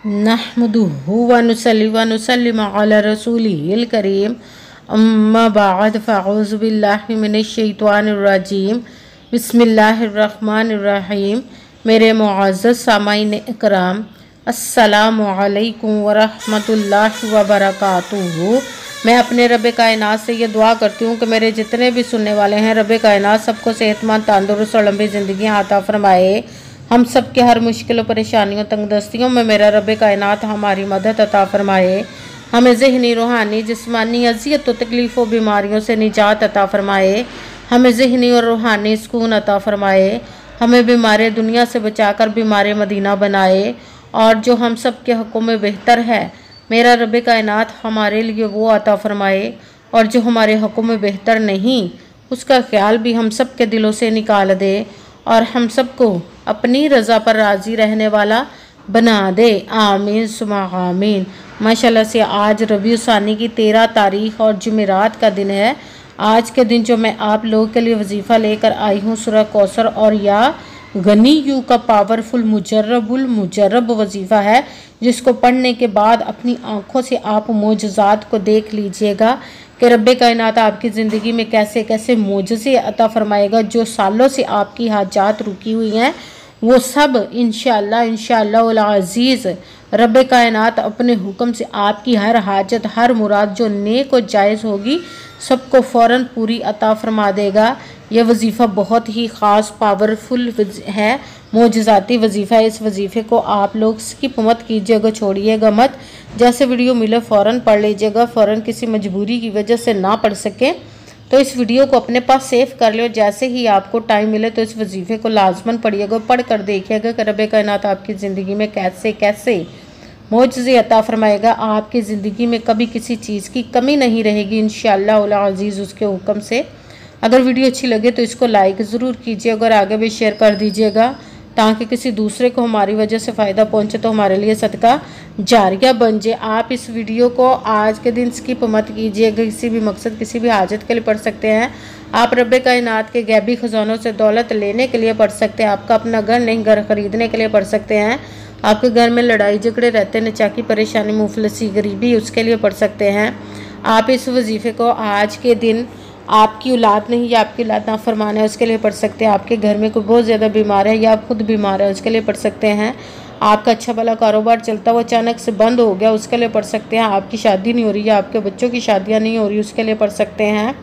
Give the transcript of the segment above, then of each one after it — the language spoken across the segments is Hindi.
नहमदुहु व नुसल्ली व नुसल्लिमु अला रसूलिहिल करीम अम्मा बाद फ़अऊज़ु बिल्लाहि मिनश शैतानिर रजीम बिस्मिल्लाहिर रहमानिर रहीम। मेरे मुअज़्ज़ज़ सामाईन इकराम, अस्सलामु अलैकुम व रहमतुल्लाहि व बरकातुहू। मैं अपने रब कायनात से ये दुआ करती हूँ कि मेरे जितने भी सुनने वाले हैं, रब कायनात सबको सेहतमंद, तंदुरुस्त और लंबी ज़िंदगी अता फरमाए। हम सब के हर मुश्किलों, परेशानियों, तंगदस्तियों में मेरा रब कायनात हमारी मदद अता फरमाए। हमें ज़हनी, रूहानी, जिस्मानी अज़ियत व तकलीफ़ों, बीमारियों से निजात अता फरमाए। हमें ज़हनी और रूहानी सुकून अता फरमाए। हमें बीमार दुनिया से बचाकर बीमार मदीना बनाए। और जो हम सब के हक़ों में बेहतर है, मेरा रब कायनात हमारे लिए वो अता फरमाए। और जो हमारे हक़ों में बेहतर नहीं, उसका ख्याल भी हम सब के दिलों से निकाल दे और हम सबको अपनी रज़ा पर राज़ी रहने वाला बना दे। आमीन सुमा आमीन। माशाल्लाह से आज रबीउल सानी की 13 तारीख और जुमेरात का दिन है। आज के दिन जो मैं आप लोगों के लिए वजीफ़ा लेकर आई हूँ, सूरह कौसर और या गनीयू का पावरफुल मुजर्रब वजीफ़ा है, जिसको पढ़ने के बाद अपनी आँखों से आप मोजज़ात को देख लीजिएगा कि रब्बे कायनात आपकी ज़िंदगी में कैसे कैसे मोजज़े अता फरमाएगा। जो सालों से आपकी हाजात रुकी हुई हैं, वो सब इंशाअल्लाह अज़ीज़ रब्बे कायनात अपने हुक्म से आपकी हर हाजत, हर मुराद जो नेक और जायज़ होगी, सबको फ़ौरन पूरी अता फरमा देगा। यह वजीफ़ा बहुत ही ख़ास पावरफुल है, मोजज़ाती वजीफ़ा है। इस वजीफ़े को आप लोग स्किप मत कीजिएगा, छोड़िएगा मत। जैसे वीडियो मिले फ़ौरन पढ़ लीजिएगा। फ़ौरन किसी मजबूरी की वजह से ना पढ़ सके तो इस वीडियो को अपने पास सेव कर लो। जैसे ही आपको टाइम मिले तो इस वजीफ़े को लाजमन पढ़िएगा, पढ़ कर देखिएगा कि रब्बे कायनात आपकी ज़िंदगी में कैसे कैसे मोजज़े अता फरमाएगा। आपकी ज़िंदगी में कभी किसी चीज़ की कमी नहीं रहेगी इंशाअल्लाह अज़ीज़ उसके हुक्म से। अगर वीडियो अच्छी लगे तो इसको लाइक ज़रूर कीजिएगा और आगे भी शेयर कर दीजिएगा, ताकि किसी दूसरे को हमारी वजह से फ़ायदा पहुंचे तो हमारे लिए सदका जारिया बन जाए। आप इस वीडियो को आज के दिन स्किप मत कीजिएगा। किसी भी मकसद, किसी भी हाजत के लिए पढ़ सकते हैं आप। रब्बे कायनात के गैबी ख़जानों से दौलत लेने के लिए पढ़ सकते हैं। आपका अपना घर नहीं, घर ख़रीदने के लिए पढ़ सकते हैं। आपके घर में लड़ाई झगड़े रहते, नचाकी, परेशानी, मुफलसी, गरीबी, उसके लिए पढ़ सकते हैं आप। इस वजीफ़े को आज के दिन आपकी औलाद नहीं या आपकी औलाद नाफरमान है, उसके लिए पढ़ सकते हैं। आपके घर में कोई बहुत ज़्यादा बीमार है या आप खुद बीमार है, उसके लिए पढ़ सकते हैं। आपका अच्छा भला कारोबार चलता हुआ अचानक से बंद हो गया, उसके लिए पढ़ सकते हैं। आपकी शादी नहीं हो रही या आपके बच्चों की शादियाँ नहीं हो रही, उसके लिए पढ़ सकते हैं।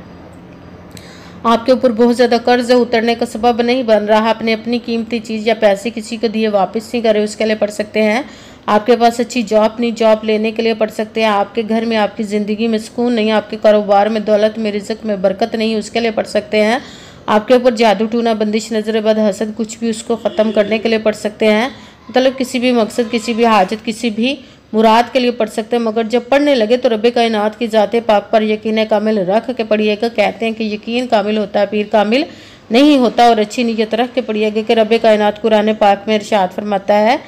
आपके ऊपर बहुत ज़्यादा कर्ज उतरने का सबब नहीं बन रहा, आपने अपनी कीमती चीज़ या पैसे किसी को दिए वापस नहीं करे, उसके लिए पढ़ सकते हैं। आपके पास अच्छी जॉब नहीं, जॉब लेने के लिए पढ़ सकते हैं। आपके घर में, आपकी ज़िंदगी में सुकून नहीं, आपके कारोबार में, दौलत में, रिज़्क़ में बरकत नहीं, उसके लिए पढ़ सकते हैं। आपके ऊपर जादू टूना, बंदिश, नज़र बद, हसद, कुछ भी, उसको ख़त्म करने के लिए पढ़ सकते हैं। मतलब किसी भी मकसद, किसी भी हाजत, किसी भी मुराद के लिए पढ़ सकते हैं। मगर जब पढ़ने लगे तो रब्बे कायनात की ज़ाते पाक पर यकीन कामिल रख के पढ़िएगा। कहते हैं कि यकीन कामिल होता है, पीर कामिल नहीं होता। और अच्छी नीयत रख के पढ़िएगा कि रब्बे कायनात कुरान पाक में इरशाद फरमाता है,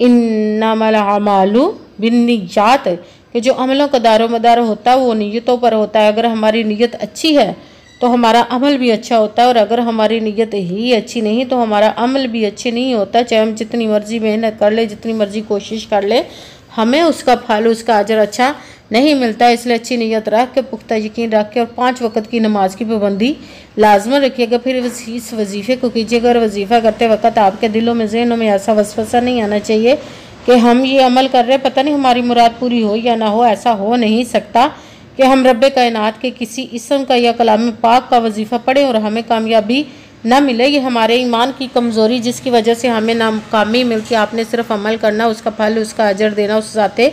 इन्नमल अमालु बिन्नियात, कि जो अमलों का दारोमदार होता है वो नीयतों पर होता है। अगर हमारी नीयत अच्छी है तो हमारा अमल भी अच्छा होता है, और अगर हमारी नीयत ही अच्छी नहीं तो हमारा अमल भी अच्छे नहीं होता। चाहे हम जितनी मर्जी मेहनत कर ले, जितनी मर्जी कोशिश कर ले, हमें उसका फल, उसका अजर अच्छा नहीं मिलता। इसलिए अच्छी नीयत रख के, पुख्ता यकीन रख के और 5 वक्त की नमाज की पाबंदी लाजमन रखिएगा। फिर इस वजीफ़े को कीजिएगा। और वजीफ़ा करते वक्त आपके दिलों में, ज़हनों में ऐसा वसवसा नहीं आना चाहिए कि हम ये अमल कर रहे हैं, पता नहीं हमारी मुराद पूरी हो या ना हो। ऐसा हो नहीं सकता कि हम रब्बे कायनात के किसी इस्म का या कलाम पाक का वजीफ़ा पढ़ें और हमें कामयाबी ना मिले। ये हमारे ईमान की कमज़ोरी, जिसकी वजह से हमें नाकामी मिलती। आपने सिर्फ अमल करना, उसका फल, उसका अजर देना उस ज़ाते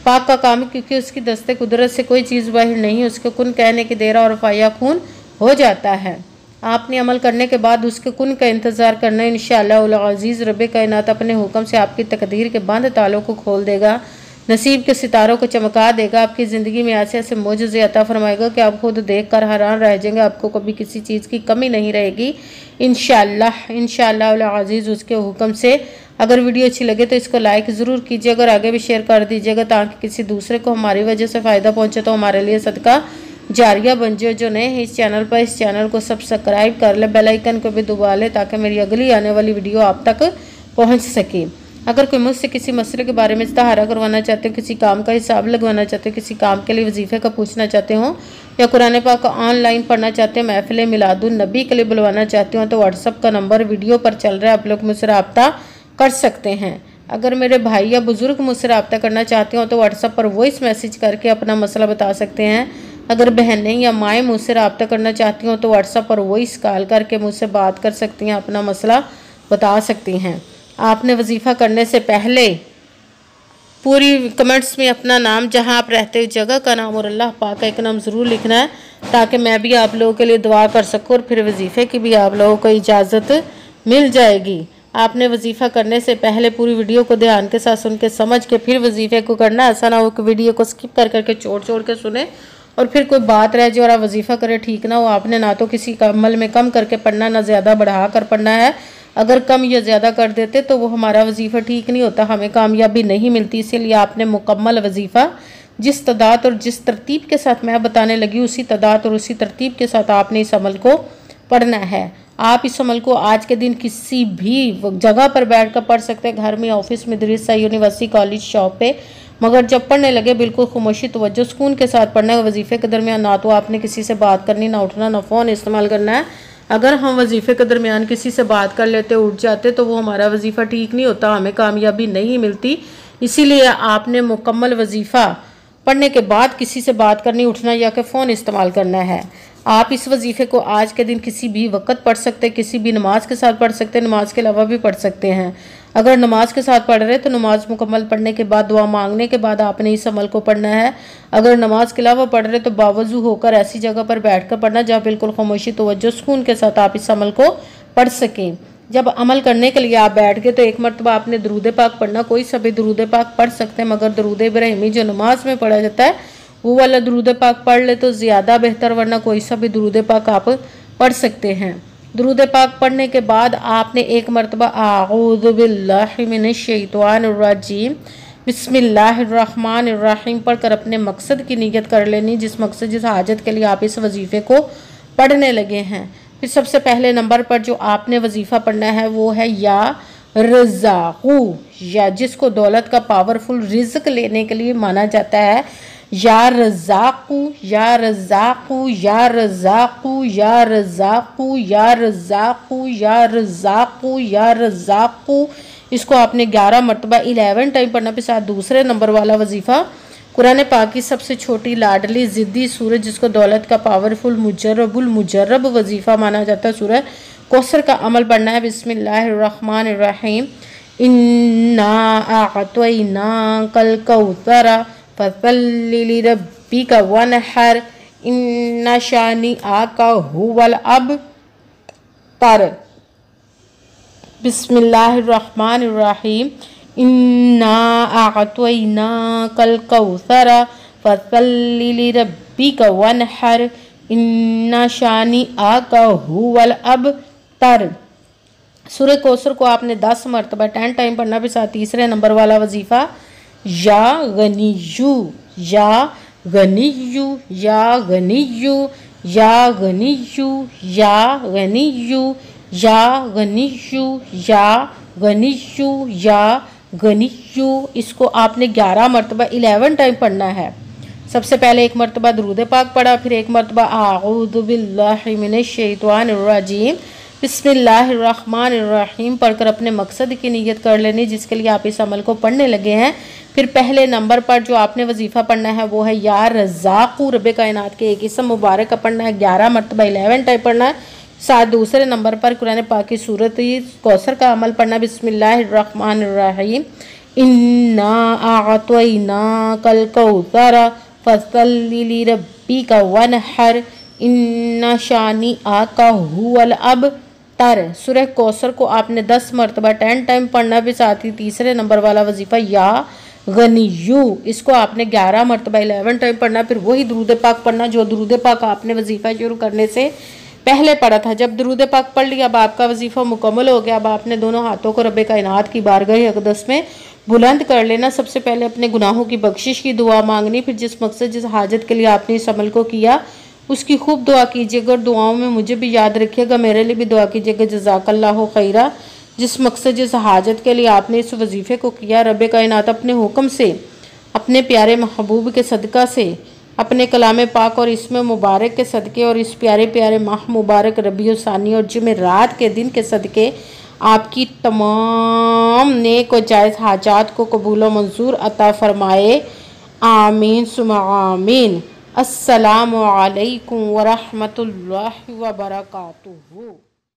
पाक का काम है, क्योंकि उसकी दस्ते कुदरत से कोई चीज़ बाहर नहीं। उसके कुन कहने की देर और फाया खून हो जाता है। आपने अमल करने के बाद उसके कुन का इंतज़ार करना। इंशाअल्लाह अज़ीज़ रब्बे कायनात अपने हुक्म से आपकी तकदीर के बंद तालों को खोल देगा, नसीब के सितारों को चमका देगा। आपकी ज़िंदगी में ऐसे ऐसे मोजज़े अता फरमाएगा कि आप खुद देख कर हैरान रह जाएंगे। आपको कभी किसी चीज़ की कमी नहीं रहेगी इंशाअल्लाह अज़ीज़ उसके हुक्म से। अगर वीडियो अच्छी लगे तो इसको लाइक ज़रूर कीजिएगा और आगे भी शेयर कर दीजिएगा, ताकि किसी दूसरे को हमारी वजह से फ़ायदा पहुँचे तो हमारे लिए सदका जारिया बन जाए। जो नए हैं इस चैनल पर, इस चैनल को सब्सक्राइब कर ले, बेल आइकन को भी दबा ले, ताकि मेरी अगली आने वाली वीडियो आप तक पहुँच सके। अगर कोई मुझसे किसी मसले के बारे में इस्ताहारा करवाना चाहते हो, किसी काम का हिसाब लगवाना चाहते हो, किसी काम के लिए वजीफ़े का पूछना चाहते हो, या कुरान पाक को ऑनलाइन पढ़ना चाहते हो, महफिल मिलादुन नबी के लिए बुलवाना चाहते हो, तो व्हाट्सअप का नंबर वीडियो पर चल रहा है, आप लोग मुझसे रब्ता कर सकते हैं। अगर मेरे भाई या बुज़ुर्ग मुझसे रब्ता करना चाहते हो तो व्हाट्सअप पर वॉइस मैसेज करके अपना मसला बता सकते हैं। अगर बहनें या माएँ मुझसे रब्ता करना चाहती हो तो व्हाट्सअप पर वॉइस कॉल करके मुझसे बात कर सकती हैं, अपना मसला बता सकती हैं। आपने वजीफ़ा करने से पहले पूरी कमेंट्स में अपना नाम, जहां आप रहते हो जगह का नाम और अल्लाह पाक का एक नाम ज़रूर लिखना है, ताकि मैं भी आप लोगों के लिए दुआ कर सकूं और फिर वजीफ़े की भी आप लोगों को इजाज़त मिल जाएगी। आपने वजीफ़ा करने से पहले पूरी वीडियो को ध्यान के साथ सुन के समझ के फिर वजीफ़े को करना। ऐसा ना हो कि वीडियो को स्किप कर करके छोड़ के सुने और फिर कोई बात रह जाए और आप वजीफ़ा करें, ठीक ना हो। आपने ना तो किसी अमल में कम करके पढ़ना, ना ज़्यादा बढ़ा कर पढ़ना है। अगर कम या ज़्यादा कर देते तो वो हमारा वजीफ़ा ठीक नहीं होता, हमें कामयाबी नहीं मिलती। इसीलिए आपने मुकम्मल वजीफ़ा जिस तदाद और जिस तरतीब के साथ मैं बताने लगी, उसी तदाद और उसी तरतीब के साथ आपने इस अमल को पढ़ना है। आप इस अमल को आज के दिन किसी भी जगह पर बैठ कर पढ़ सकते हैं, घर में, ऑफिस, मदरसा, यूनिवर्सिटी, कॉलेज, शॉप पे। मगर जब पढ़ने लगे बिल्कुल खामोशी, तवज्जो, सुकून के साथ पढ़ना है। वजीफ़े के दरमियान ना तो आपने किसी से बात करनी, ना उठना, ना फ़ोन इस्तेमाल करना है। अगर हम वजीफ़े के दरमियान किसी से बात कर लेते, उठ जाते, तो वो हमारा वजीफ़ा ठीक नहीं होता, हमें कामयाबी नहीं मिलती। इसीलिए आपने मुकम्मल वजीफ़ा पढ़ने के बाद किसी से बात करनी, उठना या कि फ़ोन इस्तेमाल करना है। आप इस वजीफ़े को आज के दिन किसी भी वक्त पढ़ सकते हैं, किसी भी नमाज के साथ पढ़ सकते हैं, नमाज के अलावा भी पढ़ सकते हैं। अगर नमाज के साथ पढ़ रहे तो नमाज मुकम्मल पढ़ने के बाद, दुआ मांगने के बाद आपने इस अमल को पढ़ना है। अगर नमाज के अलावा पढ़ रहे तो बावजू होकर ऐसी जगह पर बैठ कर पढ़ना जहाँ बिल्कुल खामोशी, तवज्जो, सुकून के साथ आप इस अमल को पढ़ सकें। जब अमल करने के लिए आप बैठ गए तो एक मरतबा आपने दरूद पाक पढ़ना। कोई सभी दरूद पाक पढ़ सकते हैं, मगर दरूद इब्राहिमी जो नमाज में पढ़ा जाता है वो वाला दरूद पाक पढ़ ले तो ज़्यादा बेहतर, वरना कोई सा भी दरूद पाक आप पढ़ सकते हैं। दरूद पाक पढ़ने के बाद आपने एक मरतबा आऊज़ु बिल्लाहि मिनश शैतानिर रजीम बिस्मिल्लाहिर्रहमानिर्रहीम पढ़कर अपने मकसद की नीयत कर लेनी, जिस मकसद, जिस हाजत के लिए आप इस वजीफ़े को पढ़ने लगे हैं। फिर सबसे पहले नंबर पर जो आपने वजीफ़ा पढ़ना है वो है या रज़ाक़ू, या जिसको दौलत का पावरफुल रिज़्क़ लेने के लिए माना जाता है। या रज़ाक़ू, या रज़ाक़ू, या रज़ाक़ू, या रज़ाक़ू, या रज़ाक़ू, या रज़ाक़ू, या रज़ाक़ू। इसको आपने 11 मरतबा 11 टाइम पढ़ना। पे साथ दूसरे नंबर वाला वजीफ़ा कुरान पाक की सबसे छोटी, लाडली, ज़िद्दी सूरत, जिसको दौलत का पावरफुल मुजर्रब वजीफ़ा माना जाता है, सूरह कौसर का अमल पढ़ना है। बिस्मिल्लाहिर्रहमानिर्रहीम इन्ना अअतैनाकल कौसर फसल्लि लिरब्बिका वनहर इन्ना शानिअका हुवल अबतर। बिस्मिल्लाहिर्रहमानिर्रहीम इन्ना अअतैनाकल कौसर फसल्लि लिरब्बिका वनहर इन्ना शानिअका हुवल अबतर। सूरह कौसर को आपने 10 मरतबा 10 टाइम पढ़ना। भी साथ तीसरे नंबर वाला वजीफ़ा या गनियू, या गनियू, या गनियू, या गनियू, या गनियू, या गनियू, या गनियू, या गनियू। इसको आपने 11 मरतबा 11 टाइम पढ़ना है। सबसे पहले एक मरतबा दरूद पाक पढ़ा, फिर एक मरतबा आऊज़ु बिल्लाहि मिनश शैतानिर रजीम बिस्मिल्लाहिर्रहमानिर्रहीम पढ़कर अपने मकसद की नीयत कर लेनी, जिसके लिए आप इस अमल को पढ़ने लगे हैं। फिर पहले नंबर पर जो आपने वजीफ़ा पढ़ना है वो है या रज़ाक़ू, रब्बे कायनात के एक इसम मुबारक का पढ़ना है। 11 मरतबा 11 टाइम पढ़ना है। साथ दूसरे नंबर पर कुरान पाक की सूरत कौसर का अमल पढ़ना। बिस्मिल्लाहिर्रहमानिर्रहीम इन्ना अअतैनाकल कौसर फसल्लि लिरब्बिका वनहर इन्ना शानिअका हुवल अबतर। सूरह कौसर को आपने 10 मरतबा 10 टाइम पढ़ना। भी साथ ही तीसरे नंबर वाला वजीफ़ा या गनियू, इसको आपने 11 मरतबा 11 टाइम पढ़ना। फिर वही दरूद पाक पढ़ना जो दरूद पाक आपने वजीफ़ा शुरू करने से पहले पढ़ा था। जब दरूद पाक पढ़ लिया, अब आपका वजीफ़ा मुकम्मल हो गया। अब आपने दोनों हाथों को रब्बे कायनात की बारगाह अक़दस में बुलंद कर लेना। सबसे पहले अपने गुनाहों की बख्शिश की दुआ मांगनी। फिर जिस मकसद, जिस हाजत के लिए आपने इस अमल को किया उसकी खूब दुआ कीजिएगा। और दुआओं में मुझे भी याद रखिएगा, मेरे लिए भी दुआ कीजिएगा। जज़ाकल्लाहु खैरा। जिस मकसद जिस हाजत के लिए आपने इस वजीफ़े को किया, रब कायनात अपने हुक्म से, अपने प्यारे महबूब के सदका से, अपने कलाम पाक और इसमें मुबारक के सदक़े और इस प्यारे प्यारे माह मुबारक रबीउल सानी और जुमेरात के दिन के सदक़े आपकी तमाम नेक और जायज़ हाजात को कबूल व मंजूर अता फ़रमाए। आमीन सुम्मा आमीन। अस्सलामु अलैकुम व रहमतुल्लाहि व बरकातुहू।